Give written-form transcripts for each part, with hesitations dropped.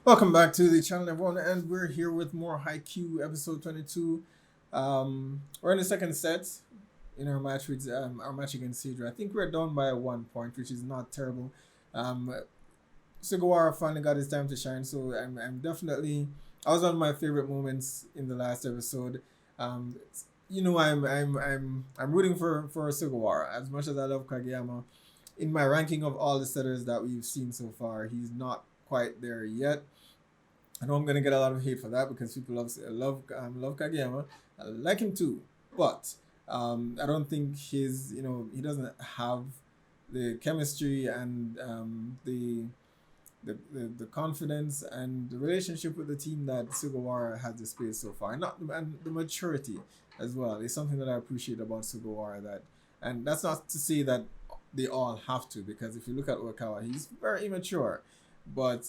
Welcome back to the channel, everyone, and we're here with more Haikyu episode 22. We're in the second set in our match with our match against Cedra. I think we're down by 1 point, which is not terrible. Sugawara finally got his time to shine, so I'm definitely. I was one of my favorite moments in the last episode. I'm rooting for Sugawara as much as I love Kageyama. In my ranking of all the setters that we've seen so far, he's not quite there yet. I know I'm gonna get a lot of hate for that because people love Kageyama. I like him too, but I don't think he doesn't have the chemistry and the confidence and the relationship with the team that Sugawara has displayed so far. And the maturity as well is something that I appreciate about Sugawara. And that's not to say that they all have to, because if you look at Oikawa, he's very immature. But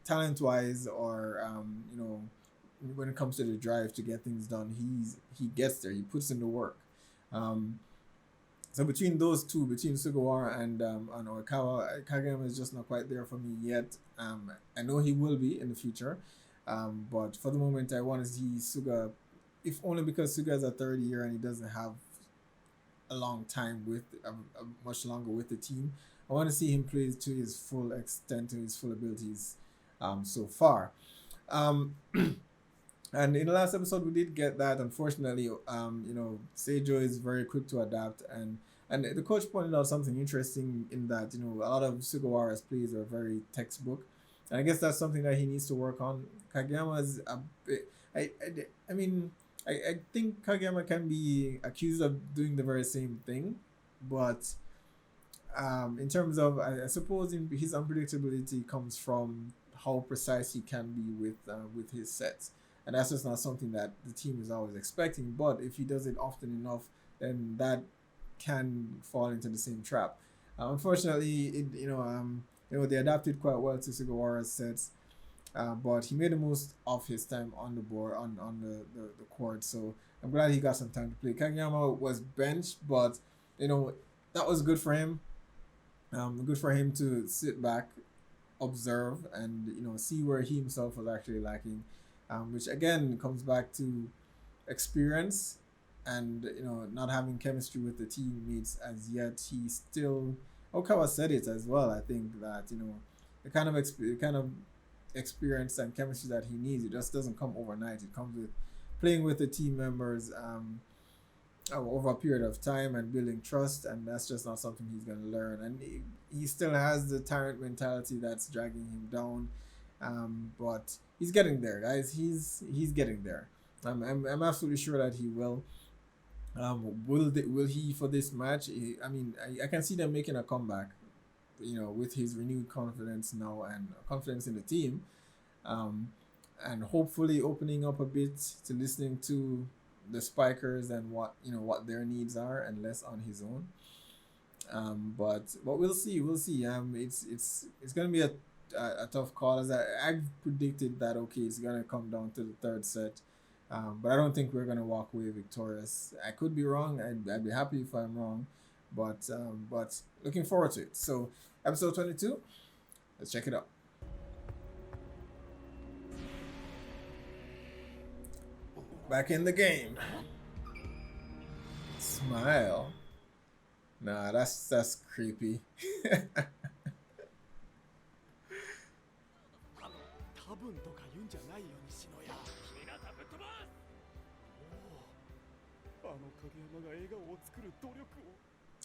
talent-wise, or when it comes to the drive to get things done, he gets there. He puts in the work. So between those two, between Sugawara and Oikawa, Kageyama is just not quite there for me yet. I know he will be in the future, but for the moment, I want to see Suga, if only because Suga is a third year and he doesn't have a long time much longer with the team. I want to see him play to his full extent, to his full abilities so far. And in the last episode, we did get that. Unfortunately, Seijo is very quick to adapt. And the coach pointed out something interesting in that, a lot of Sugawara's plays are very textbook. And I guess that's something that he needs to work on. Kageyama is a bit... I think Kageyama can be accused of doing the very same thing, but... in terms of, I suppose his unpredictability comes from how precise he can be with his sets, and that's just not something that the team is always expecting. But if he does it often enough, then that can fall into the same trap. Unfortunately, they adapted quite well to Sugawara's sets, but he made the most of his time on the board on the court. So I'm glad he got some time to play. Kageyama was benched, but that was good for him. Good for him to sit back, observe, and see where he himself was actually lacking, which again comes back to experience and not having chemistry with the teammates as yet. He still, Okawa said it as well. I think that the kind of experience and chemistry that he needs, it just doesn't come overnight. It comes with playing with the team members over a period of time and building trust, and that's just not something he's going to learn. And he still has the tyrant mentality that's dragging him down, but he's getting there, guys. He's getting there. I'm absolutely sure that he will. Will he for this match? I can see them making a comeback, with his renewed confidence now and confidence in the team, and hopefully opening up a bit to listening to the spikers and what their needs are, and less on his own. But we'll see. It's gonna be a tough call, as I've predicted that it's gonna come down to the third set. But I don't think we're gonna walk away victorious. I could be wrong. I'd be happy if I'm wrong, but looking forward to it. So episode 22, let's check it out. Back in the game. Smile. Nah, that's creepy.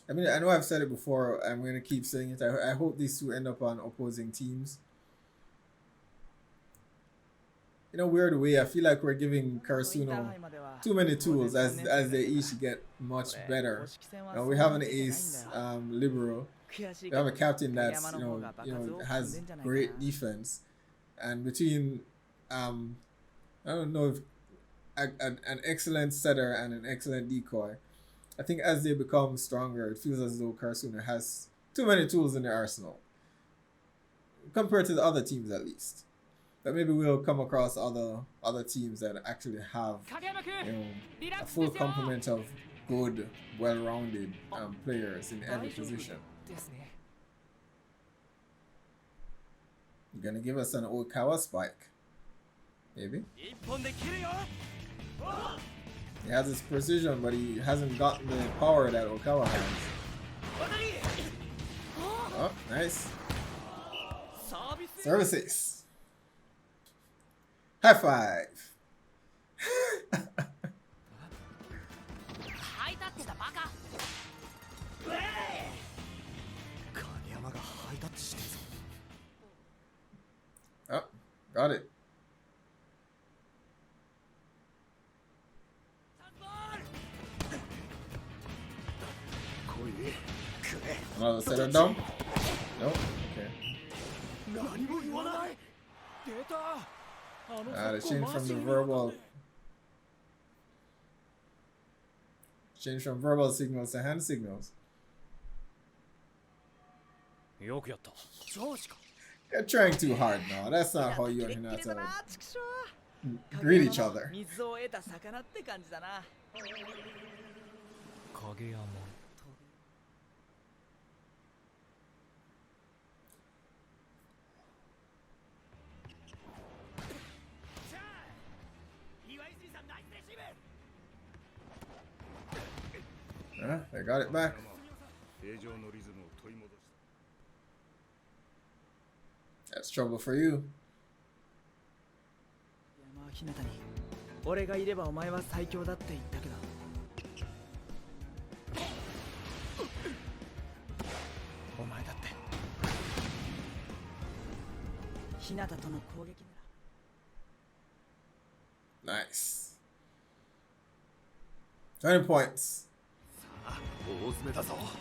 I know I've said it before. I'm going to keep saying it. I hope these two end up on opposing teams. In a weird way, I feel like we're giving Karasuno too many tools as they each get much better. We have an ace libero. We have a captain that's has great defense, and between I don't know if an excellent setter and an excellent decoy. I think as they become stronger, it feels as though Karasuno has too many tools in their arsenal compared to the other teams, at least. But maybe we'll come across other teams that actually have a full complement of good, well-rounded players in every position. You're gonna give us an Okawa spike. Maybe. He has his precision, but he hasn't gotten the power that Okawa has. Oh, nice. Service ace. High five. Oh, got it. Another set of dump? Nope. Okay. They changed from the verbal. Change from verbal signals to hand signals. You're trying too hard now. That's not how you and Hinata greet each other. They got it back. That's trouble for you. Nice. 20 points.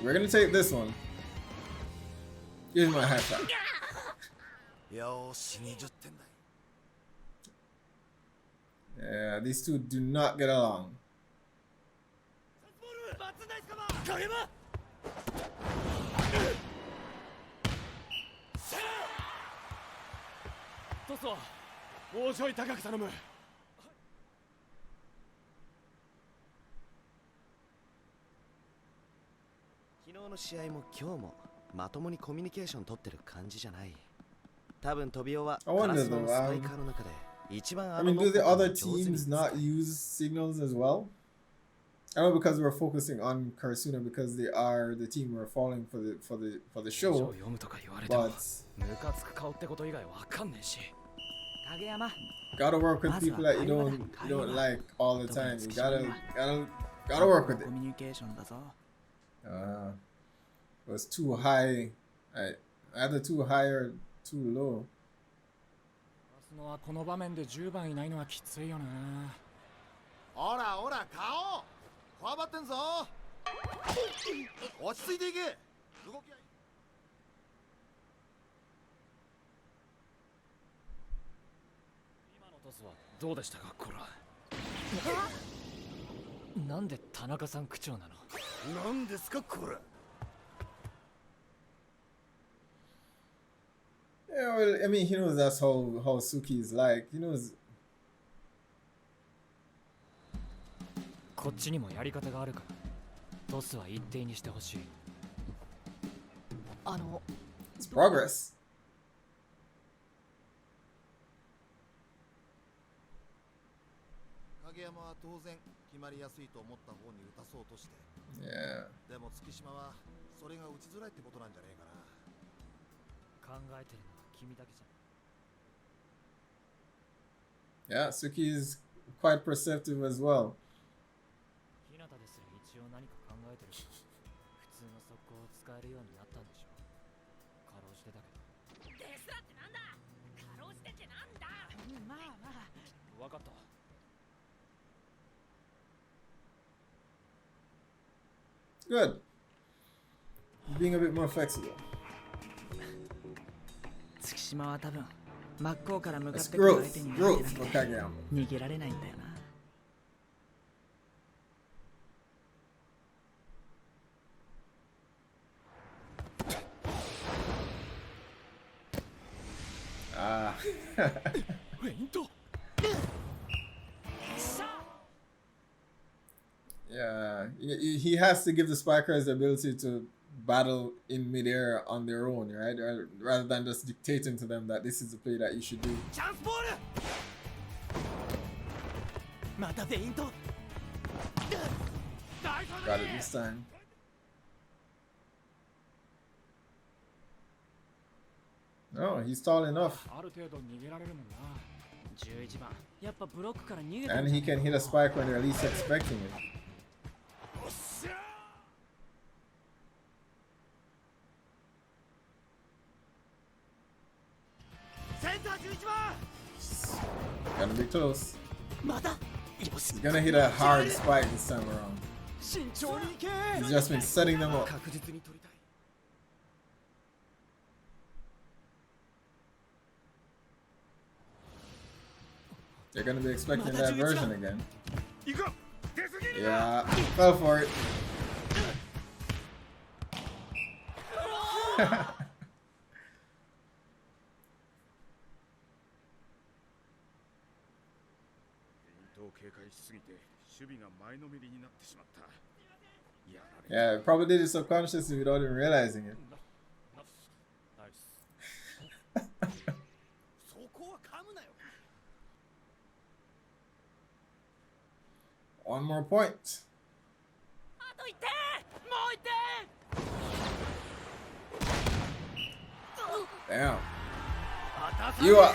We're gonna take this one. Here's my high five. Yeah, these two do not get along. I wonder though, I mean, do the other teams not use signals as well? I know because we're focusing on Karasuna because they are the team we're following for the show, but gotta work with people that you don't like all the time. You gotta work with it. It was too high. Either too high or too low. Yeah, well, I mean, he knows that's how Suki is like. He knows. It's progress. Yeah. Yeah, Suki is quite perceptive as well. Good. Being a bit more flexible. That's growth for Kageyama. Yeah, he has to give the spikers the ability to battle in midair on their own, right? Rather than just dictating to them that this is the play that you should do. Got it this time. Oh, he's tall enough. And he can hit a spike when they're least expecting it. Gonna be close. He's gonna hit a hard spike this time around. He's just been setting them up. They're gonna be expecting that version again. Yeah, fell for it. Yeah, probably did it subconsciously without even realizing it. One more point. Damn. You are.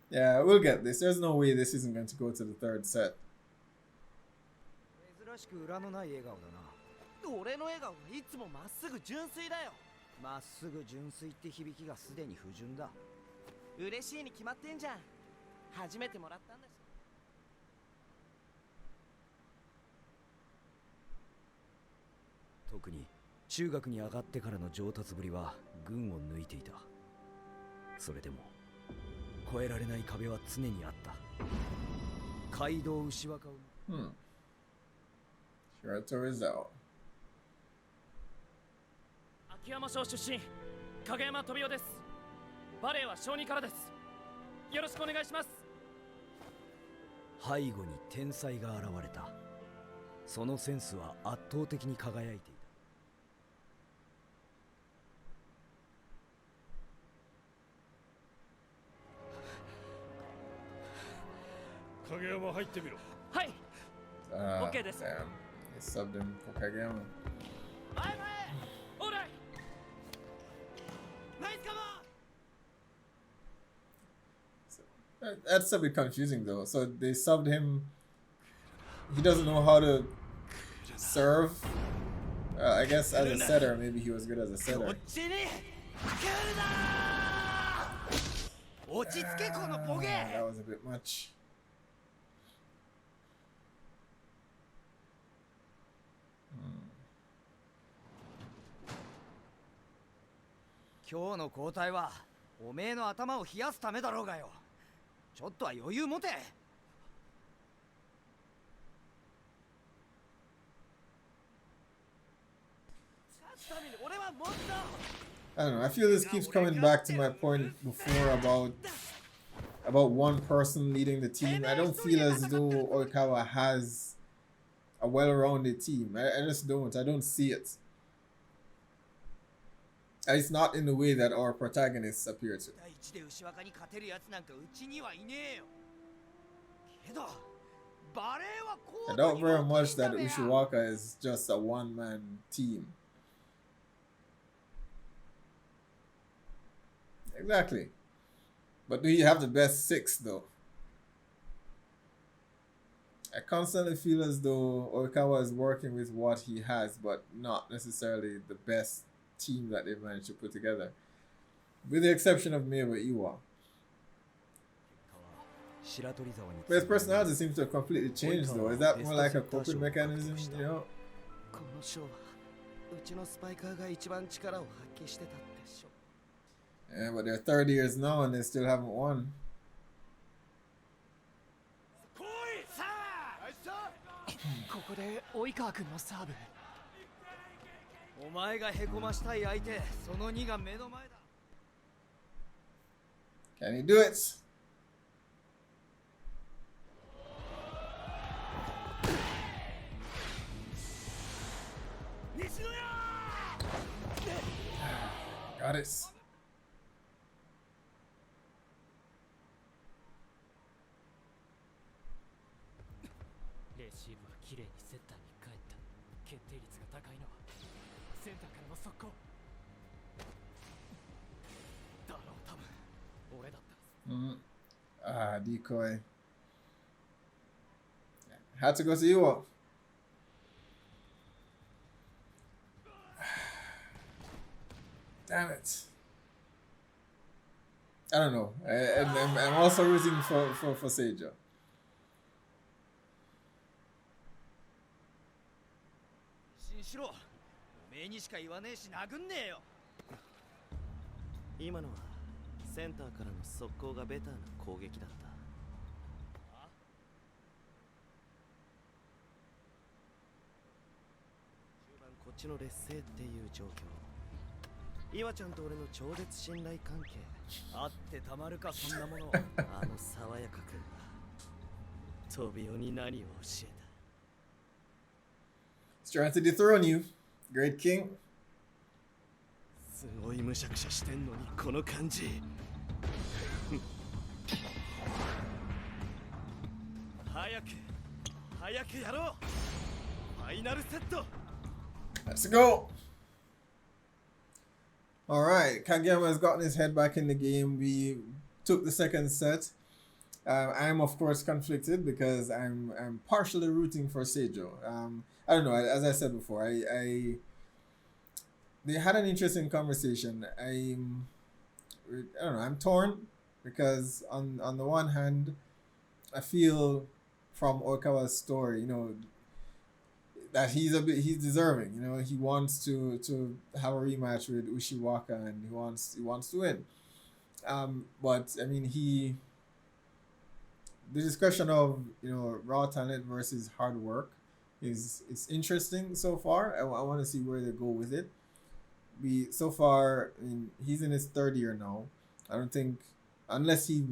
Yeah, we'll get this. There's no way this isn't going to go to the third set. Sure to result. 秋山賞出身影山飛雄です。バレーは小児からです。よろしくお願いします。背後に天才が現れた。そのセンスは圧倒的に輝いていた。影山入ってみろ。はい。OK です。Damn. They subbed him for Kageyama. 前前。オーライ。ナイスカバー。That's a bit confusing though. So they subbed him. He doesn't know how to serve. I guess as a setter, maybe he was good as a setter. That was a bit much. I don't know. I feel this keeps coming back to my point before about one person leading the team. I don't feel as though Oikawa has a well-rounded team. I just don't. I don't see it. And it's not in the way that our protagonists appear to. I doubt very much that Ushiwaka is just a one-man team. Exactly. But do you have the best six though? I constantly feel as though Oikawa is working with what he has, but not necessarily the best team that they've managed to put together. With the exception of Meiwa Iwa. But his personality seems to have completely changed though. Is that more like a coping mechanism, you know? Yeah, but they're 30 years now and they still haven't won. Can he do it? Got it. レシーブは綺麗にセッターに返った。決定率が高いのはセンターからの速攻だろう。多分俺だったはず。Decoy. Had to go to you up. Damn it. I don't know. I'm also rooting for Seijo. しろ。おめえにしか言わねえし殴んねえよ。今のはセンターからの速攻がベターな攻撃だった。中盤こっちの劣勢っていう状況。岩ちゃんと俺の超絶信頼関係あってたまるかそんなもの。あの爽やかくんがトビオに何を教えた。 He's trying to dethrone you, Great King. すごいむしゃくしゃしてんのにこの感じ。早くやろう。ファイナルセット。 Let's go. All right, Kageyama has gotten his head back in the game. We took the second set. I'm of course conflicted because I'm partially rooting for Seijo. I don't know. As I said before, they had an interesting conversation. I don't know. I'm torn because on the one hand, I feel from Okawa's story, that he's deserving. He wants to have a rematch with Ushiwaka and he wants to win. But I mean, the discussion of raw talent versus hard work it's interesting so far. I want to see where they go with it. So far, I mean, he's in his third year now. I don't think, unless he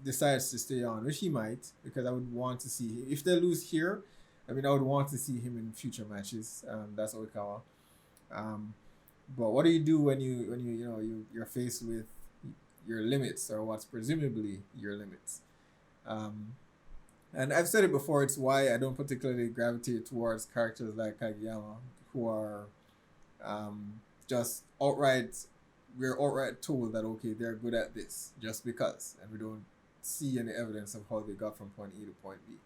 decides to stay on, which he might, because I would want to see him. If they lose here, I mean, I would want to see him in future matches. That's Oikawa. But what do you do when you're faced with your limits, or what's presumably your limits? And I've said it before, it's why I don't particularly gravitate towards characters like Kageyama, who are just we're outright told that, okay, they're good at this just because, and we don't see any evidence of how they got from point A to point B.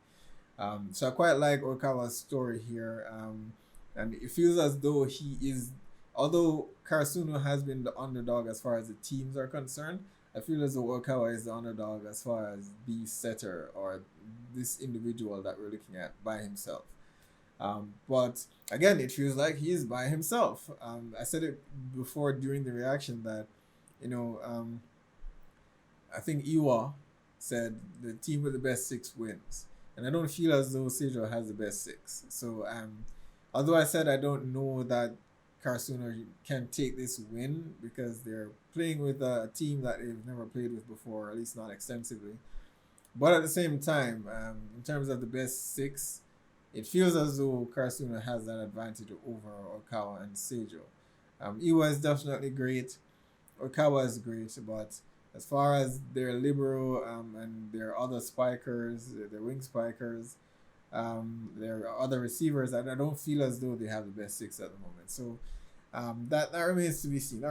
So I quite like Oikawa's story here, and it feels as though he is, although Karasuno has been the underdog as far as the teams are concerned, I feel as though Oikawa is the underdog as far as the setter or this individual that we're looking at by himself. But again, it feels like he is by himself. I said it before during the reaction that, I think Iwa said the team with the best 6 wins. And I don't feel as though Seijo has the best 6. So although I said I don't know that Karasuno can take this win because they're playing with a team that they've never played with before, at least not extensively. But at the same time, in terms of the best 6, it feels as though Karasuno has that advantage over Okawa and Seijo. Iwa is definitely great. Okawa is great, but as far as their libero and their other spikers, their wing spikers, their other receivers, I don't feel as though they have the best 6 at the moment. So that remains to be seen.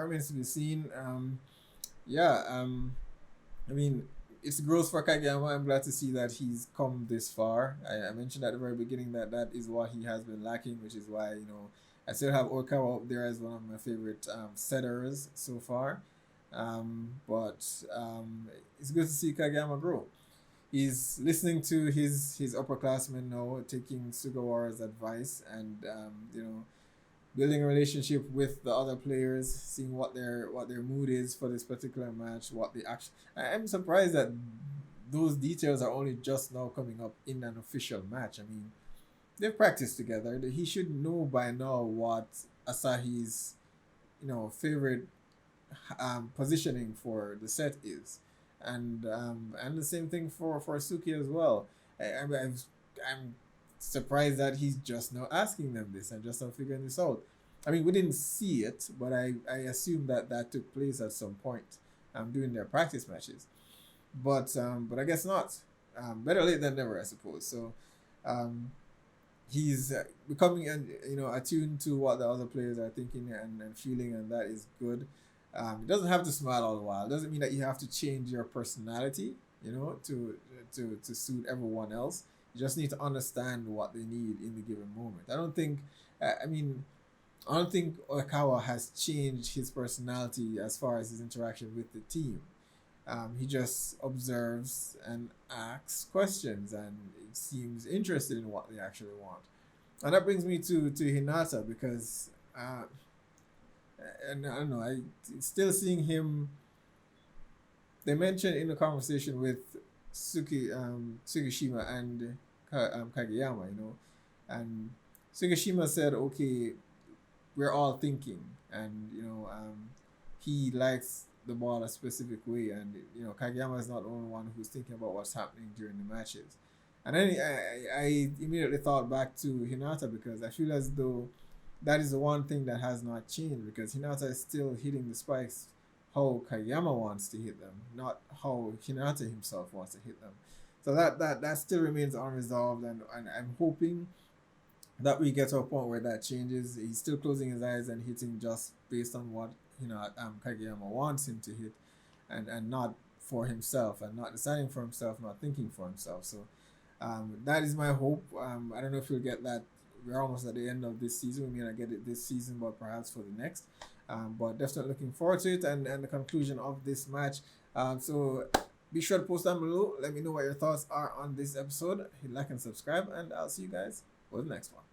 I mean, it's growth for Kageyama. I'm glad to see that he's come this far. I mentioned at the very beginning that is what he has been lacking, which is why, I still have Okawa up there as one of my favorite setters so far. But it's good to see Kageyama grow. He's listening to his upperclassmen now, taking Sugawara's advice and building a relationship with the other players, seeing what their mood is for this particular match, what the action. I'm surprised that those details are only just now coming up in an official match. I mean, they've practiced together. He should know by now what Asahi's favorite positioning for the set is, and the same thing for Suki as well. I'm surprised that he's just now asking them this and just now figuring this out. I mean, we didn't see it, but I assume that that took place at some point during their practice matches. But I guess not. Better late than never, I suppose. So um, he's becoming attuned to what the other players are thinking and feeling, and that is good. It doesn't have to smile all the while. It doesn't mean that you have to change your personality, to suit everyone else. You just need to understand what they need in the given moment. I mean, I don't think Oikawa has changed his personality as far as his interaction with the team. He just observes and asks questions and seems interested in what they actually want. And that brings me to Hinata because, and I don't know, I still seeing him. They mentioned in the conversation with Sugishima and Kageyama, and Sugishima said, okay, we're all thinking, and he likes the ball a specific way, and Kageyama is not the only one who's thinking about what's happening during the matches. And then I immediately thought back to Hinata because I feel as though that is the one thing that has not changed, because Hinata is still hitting the spikes how Kageyama wants to hit them, not how Hinata himself wants to hit them. So that still remains unresolved, and I'm hoping that we get to a point where that changes. He's still closing his eyes and hitting just based on what Kageyama wants him to hit, and not for himself, and not deciding for himself, not thinking for himself. So that is my hope. I don't know if we'll get that. We're almost at the end of this season. We may not get it this season, but perhaps for the next. But definitely looking forward to it, and the conclusion of this match. So be sure to post down below. Let me know what your thoughts are on this episode. Hit like and subscribe, and I'll see you guys for the next one.